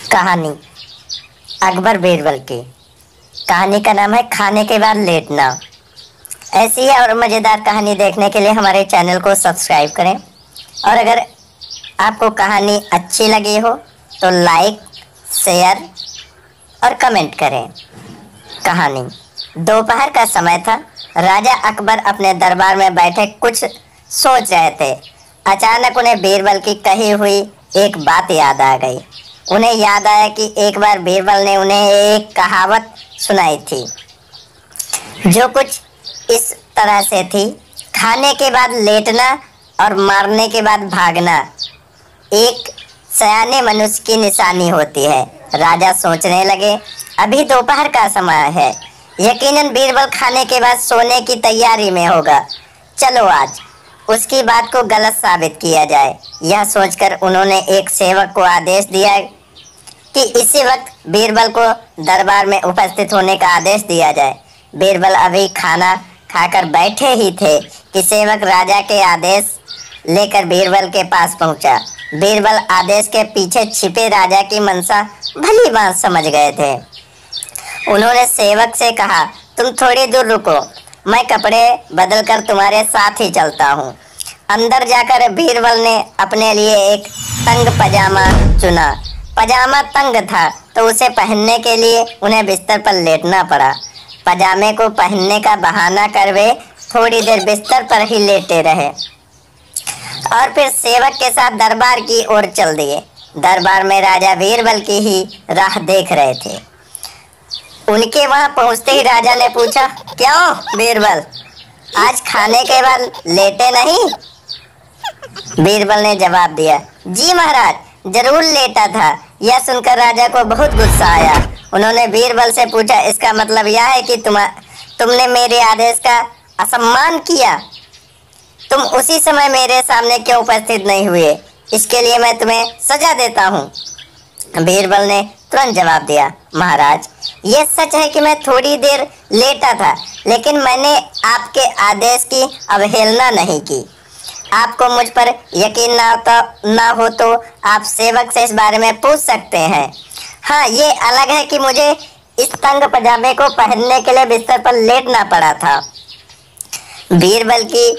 कहानी अकबर बीरबल की। कहानी का नाम है खाने के बाद लेटना। ऐसी ही और मज़ेदार कहानी देखने के लिए हमारे चैनल को सब्सक्राइब करें, और अगर आपको कहानी अच्छी लगी हो तो लाइक, शेयर और कमेंट करें। कहानी। दोपहर का समय था। राजा अकबर अपने दरबार में बैठे कुछ सोच रहे थे। अचानक उन्हें बीरबल की कही हुई एक बात याद आ गई। उन्हें याद आया कि एक बार बीरबल ने उन्हें एक कहावत सुनाई थी, जो कुछ इस तरह से थी: खाने के बाद लेटना और मारने के बाद भागना एक सयाने मनुष्य की निशानी होती है। राजा सोचने लगे, अभी दोपहर का समय है, यकीनन बीरबल खाने के बाद सोने की तैयारी में होगा। चलो आज उसकी बात को गलत साबित किया जाए। यह सोचकर उन्होंने एक सेवक को आदेश दिया कि इसी वक्त बीरबल को दरबार में उपस्थित होने का आदेश दिया जाए। बीरबल अभी खाना खाकर बैठे ही थे कि सेवक राजा के आदेश लेकर बीरबल के पास पहुंचा। बीरबल आदेश के पीछे छिपे राजा की मंशा भली बात समझ गए थे। उन्होंने सेवक से कहा, तुम थोड़ी दूर रुको, मैं कपड़े बदलकर तुम्हारे साथ ही चलता हूँ। अंदर जाकर बीरबल ने अपने लिए एक तंग पजामा चुना। पजामा तंग था तो उसे पहनने के लिए उन्हें बिस्तर पर लेटना पड़ा। पजामे को पहनने का बहाना कर वे थोड़ी देर बिस्तर पर ही लेटे रहे और फिर सेवक के साथ दरबार की ओर चल दिए। दरबार में राजा बीरबल की ही राह देख रहे थे। उनके वहां पहुंचते ही राजा ने पूछा, क्यों बीरबल, आज खाने के बाद लेटे नहीं? बीरबल ने जवाब दिया, जी महाराज, जरूर लेटा था। यह सुनकर राजा को बहुत गुस्सा आया। उन्होंने बीरबल से पूछा, इसका मतलब यह है कि तुमने मेरे आदेश का असम्मान किया? तुम उसी समय मेरे सामने क्यों उपस्थित नहीं हुए? इसके लिए मैं तुम्हें सजा देता हूँ। बीरबल ने तुरंत जवाब दिया, महाराज, यह सच है कि मैं थोड़ी देर लेटा था, लेकिन मैंने आपके आदेश की अवहेलना नहीं की। आपको मुझ पर यकीन ना हो तो आप सेवक से इस बारे में पूछ सकते हैं। हाँ, ये अलग है कि मुझे इस तंग पजामे को पहनने के लिए बिस्तर पर लेटना पड़ा था। बीरबल की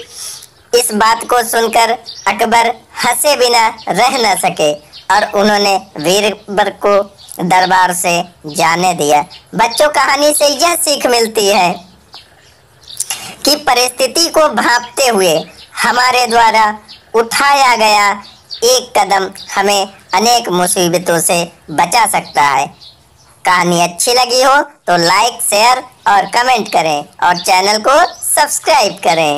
इस बात को सुनकर अकबर हंसे बिना रह न सके और उन्होंने बीरबल को दरबार से जाने दिया। बच्चों, कहानी से यह सीख मिलती है कि परिस्थिति को भांपते हुए हमारे द्वारा उठाया गया एक कदम हमें अनेक मुसीबतों से बचा सकता है। कहानी अच्छी लगी हो तो लाइक, शेयर और कमेंट करें और चैनल को सब्सक्राइब करें।